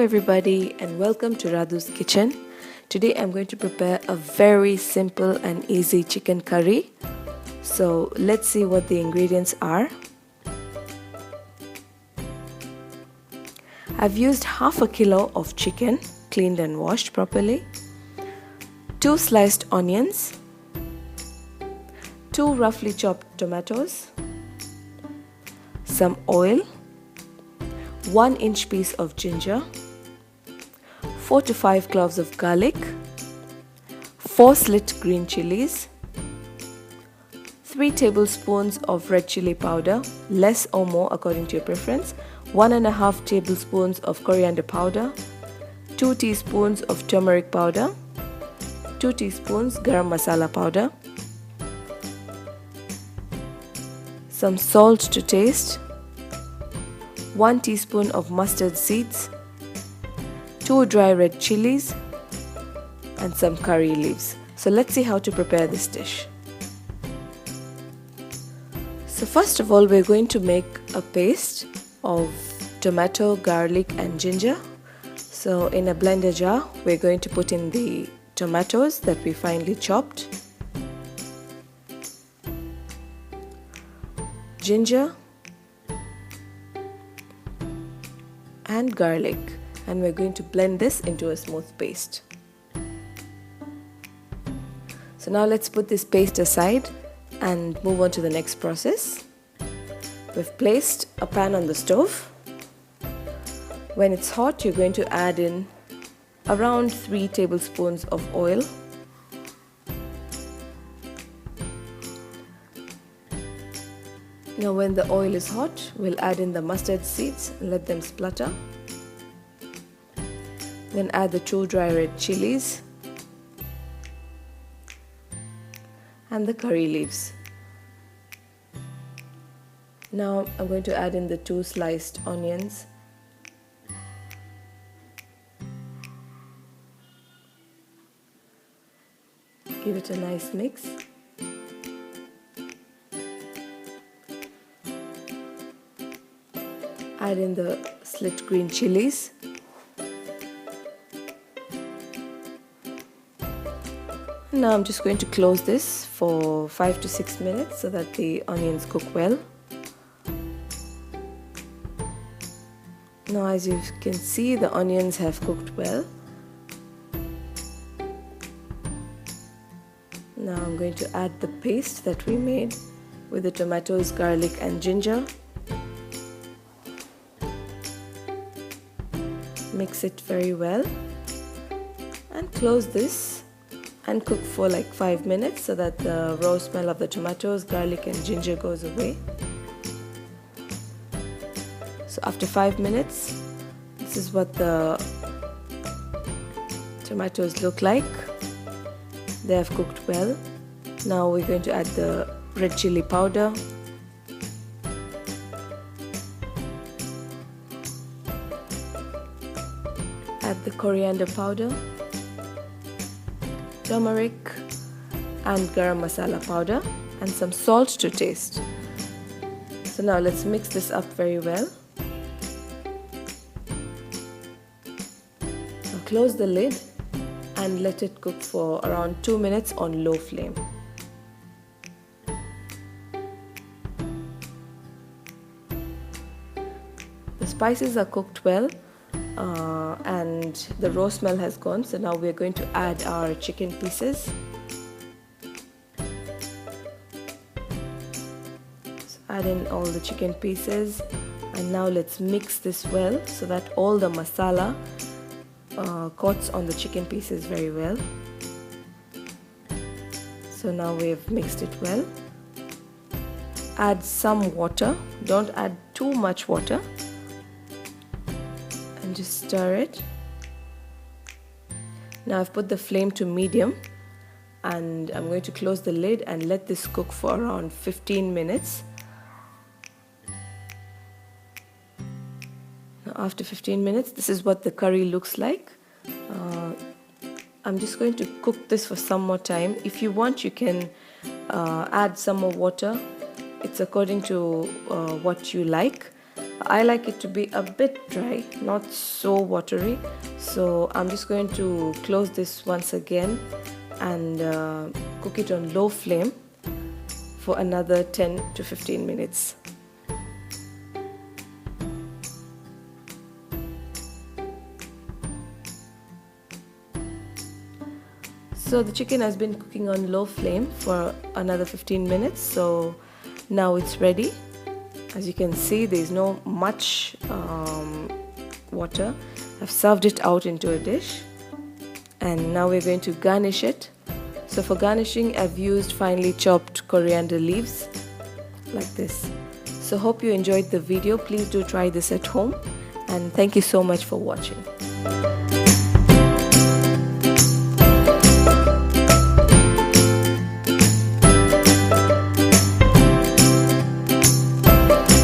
everybody and welcome to Radhu's kitchen. Today I'm going to prepare a very simple and easy chicken curry. So let's see what the ingredients are. I've used half a kilo of chicken, cleaned and washed properly, 2 sliced onions, 2 roughly chopped tomatoes, some oil, 1-inch piece of ginger, 4 to 5 cloves of garlic, 4 slit green chilies, 3 tablespoons of red chili powder, less or more according to your preference, 1.5 tablespoons of coriander powder, 2 teaspoons of turmeric powder, 2 teaspoons garam masala powder, some salt to taste, 1 teaspoon of mustard seeds, 2 dry red chillies, and some curry leaves. So let's see how to prepare this dish. So first of all, we're going to make a paste of tomato, garlic and ginger. So in a blender jar, we're going to put in the tomatoes that we finely chopped, ginger and garlic, and we're going to blend this into a smooth paste. So now let's put this paste aside and move on to the next process. We've placed a pan on the stove. When it's hot, you're going to add in around 3 tablespoons of oil. Now when the oil is hot, we'll add in the mustard seeds and let them splutter. Then add the 2 dry red chilies and the curry leaves. Now I'm going to add in the 2 sliced onions. Give it a nice mix. Add in the slit green chilies. Now I'm just going to close this for 5 to 6 minutes so that the onions cook well. Now as you can see, the onions have cooked well. Now I'm going to add the paste that we made with the tomatoes, garlic and ginger. Mix it very well and close this and cook for like 5 minutes so that the raw smell of the tomatoes, garlic and ginger goes away. So after 5 minutes, this is what the tomatoes look like. They have cooked well. Now we're going to add the red chili powder, add the coriander powder, turmeric and garam masala powder, and some salt to taste. So now let's mix this up very well. Now close the lid and let it cook for around 2 minutes on low flame. The spices are cooked well. And the raw smell has gone, so now we're going to add our chicken pieces. So add in all the chicken pieces, and now let's mix this well so that all the masala coats on the chicken pieces very well. So now we've mixed it well. Add some water, don't add too much water. And just stir it. Now I've put the flame to medium and I'm going to close the lid and let this cook for around 15 minutes. Now after 15 minutes, this is what the curry looks like. I'm just going to cook this for some more time. If you want, you can add some more water. It's according to what you like. I like it to be a bit dry, not so watery. So I'm just going to close this once again and cook it on low flame for another 10 to 15 minutes. So the chicken has been cooking on low flame for another 15 minutes. So now it's ready. As you can see, there's no much water. I've served it out into a dish. And now we're going to garnish it. So for garnishing, I've used finely chopped coriander leaves like this. So hope you enjoyed the video. Please do try this at home. And thank you so much for watching.